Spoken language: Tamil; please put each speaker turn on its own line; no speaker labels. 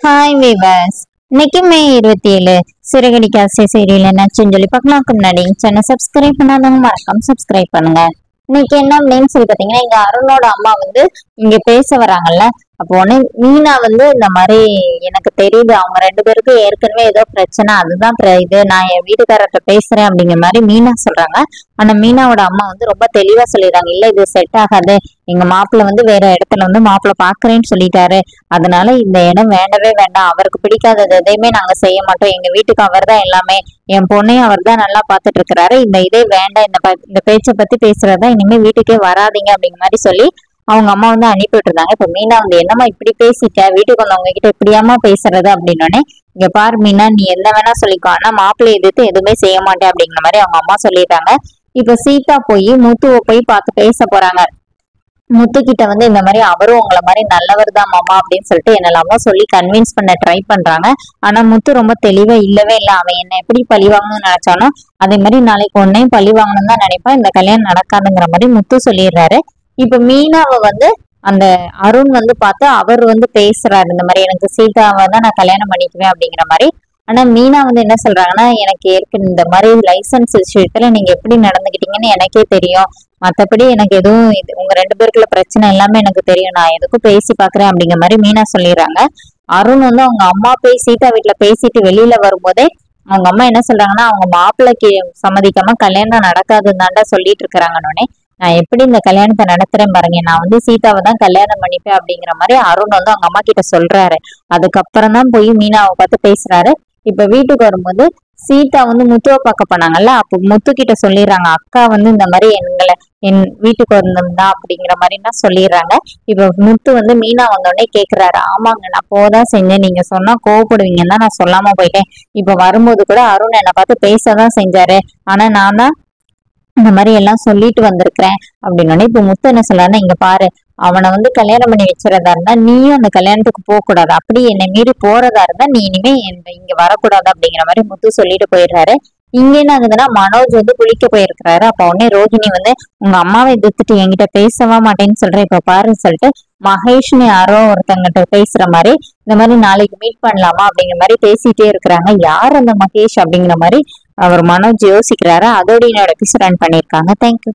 Hi viewers. இன்னைக்கு மே 27 சிறகடிக்க ஆசை சீரியல் என்னாச்சுன்னு சொல்லி பார்க்கலாம்க்கு முன்னாடி சேனல் சப்ஸ்கிரைப் பண்ணாதவங்க மறக்காம சப்ஸ்கிரைப் பண்ணுங்க. இன்னைக்கு என்ன அப்படின்னு சொல்லி பாத்தீங்கன்னா, இங்க அருணோட அம்மா இங்க பேச வராங்கல்ல. அப்போ உடனே மீனா இந்த மாதிரி எனக்கு தெரியுது, அவங்க ரெண்டு பேருக்கும் ஏற்கனவே ஏதோ பிரச்சனை, அதுதான் இது நான் என் வீட்டுக்காரர்கிட்ட பேசுறேன் அப்படிங்கிற மாதிரி மீனா சொல்றாங்க. ஆனா மீனாவோட அம்மா ரொம்ப தெளிவா சொல்லிடுறாங்க, இல்ல இது செட் ஆகாது, எங்க மாப்பிள்ள வேற இடத்துல மாப்பிள்ள பாக்குறேன்னு சொல்லிட்டாரு, அதனால இந்த இடம் வேண்டவே வேண்டாம், அவருக்கு பிடிக்காதது எதையுமே நாங்க செய்ய மாட்டோம், எங்க வீட்டுக்கு அவர் தான் எல்லாமே, என் பொண்ணையும் அவர் தான் நல்லா பாத்துட்டு இருக்கிறாரு, இந்த இதே வேண்டாம், இந்த பேச்சை பத்தி பேசுறதா இனிமே வீட்டுக்கே வராதிங்க அப்படிங்கிற மாதிரி சொல்லி அவங்க அம்மா அனுப்பி விட்டுருந்தாங்க. இப்ப மீனா என்னம்மா இப்படி பேசிட்ட, வீட்டுக்கு வந்தவங்க கிட்ட இப்படியாமா பேசுறது அப்படின்னோடனே, இங்க பாரு மீனா, நீ என்ன வேணா சொல்லிக்கோ, ஆனா மாப்பிள்ளை எதிர்த்து எதுவுமே செய்ய மாட்டேன் அப்படிங்கிற மாதிரி அவங்க அம்மா சொல்லிட்டாங்க. இப்ப சீதா போய் முத்துவை போய் பார்த்து பேச போறாங்க. முத்து கிட்ட இந்த மாதிரி அவரும் உங்களை மாதிரி நல்லவர் தான் மாமா அப்படின்னு சொல்லிட்டு என்னெல்லாமோ சொல்லி கன்வின்ஸ் பண்ண ட்ரை பண்றாங்க. ஆனா முத்து ரொம்ப தெளிவா இல்லவே இல்லை, அவன் என்ன எப்படி பழி வாங்கணும்னு நினைச்சானோ அதே மாதிரி நாளைக்கு ஒன்னையும் பழி வாங்கணும்னு தான் நினைப்பான், இந்த கல்யாணம் நடக்காதுங்கிற மாதிரி முத்து சொல்லிடுறாரு. இப்ப மீனாவை அந்த அருண் பார்த்து அவர் பேசுறாரு, இந்த மாதிரி எனக்கு சீதாவை தான் நான் கல்யாணம் பண்ணிக்குவேன் அப்படிங்கிற மாதிரி. ஆனா மீனா என்ன சொல்றாங்கன்னா, எனக்கு ஏற்கனவே இந்த மாதிரி லைசன்ஸ் விஷயத்துல நீங்க எப்படி நடந்துகிட்டீங்கன்னு எனக்கே தெரியும், மத்தபடி எனக்கு எதுவும் உங்க ரெண்டு பேருக்குள்ள பிரச்சனை எல்லாமே எனக்கு தெரியும், நான் எதுக்கும் பேசி பாக்குறேன் அப்படிங்கிற மாதிரி மீனா சொல்லிடுறாங்க. அருண் அவங்க அம்மா போய் சீதா வீட்டுல பேசிட்டு வெளியில வரும்போதே அவங்க அம்மா என்ன சொல்றாங்கன்னா, அவங்க மாப்பிள்ளைக்கு சம்மதிக்காம கல்யாணம் நடக்காதுன்னு தாண்டா சொல்லிட்டு இருக்கிறாங்கன்னொடனே, நான் எப்படி இந்த கல்யாணத்தை நடத்துறேன் பாருங்க, நான் சீதாவை தான் கல்யாணம் பண்ணிப்பேன் அப்படிங்கிற மாதிரி அருண் அவங்க அம்மா கிட்ட சொல்றாரு. அதுக்கப்புறம் தான் போய் மீனாவை பார்த்து பேசுறாரு. இப்ப வீட்டுக்கு வரும்போது சீதா முத்துவை பார்க்க போனாங்கல்ல, அப்போ முத்து கிட்ட சொல்லிடுறாங்க, அக்கா இந்த மாதிரி என் வீட்டுக்கு வந்திருந்தா அப்படிங்கிற மாதிரிலாம் சொல்லிடுறாங்க. இப்ப முத்து மீனா வந்தோடனே கேக்குறாரு, ஆமாங்க நான் போதான் செஞ்சேன், நீங்க சொன்னா கோவப்படுவீங்கன்னு தான் நான் சொல்லாம போயிட்டேன், இப்ப வரும்போது கூட அருண் என்னை பார்த்து பேசதான் செஞ்சாரு, ஆனா நான் தான் இந்த மாதிரி எல்லாம் சொல்லிட்டு வந்திருக்கிறேன் அப்படின்னு. இப்ப முத்து என்ன சொல்றாருன்னா, இங்க பாரு, அவனை கல்யாணம் பண்ணி வச்சுறதா இருந்தா நீயும் அந்த கல்யாணத்துக்கு போக கூடாது, அப்படி என்னை மீறி போறதா இருந்தா நீ இனிமே இங்க வரக்கூடாது அப்படிங்கிற மாதிரி முத்து சொல்லிட்டு போயிடுறாரு. இங்க என்ன ஆகுதுன்னா, மனோஜ் குளிக்க போயிருக்கிறாரு. அப்ப உடனே ரோஹிணி உங்க அம்மாவை எதிர்த்துட்டு என்கிட்ட பேசவா மாட்டேன்னு சொல்றேன், இப்ப பாருன்னு சொல்லிட்டு மகேஷ்னு யாரோ ஒருத்தங்கிட்ட பேசுற மாதிரி, இந்த மாதிரி நாளைக்கு மீட் பண்ணலாமா அப்படிங்கிற மாதிரி பேசிட்டே இருக்கிறாங்க. யார் அந்த மகேஷ் அப்படிங்கிற மாதிரி அவர் மனோஜ் யோசிக்கிறாரு. அதோட என்னோட எபிசோட் ரன் பண்ணியிருக்காங்க. தேங்க்யூ.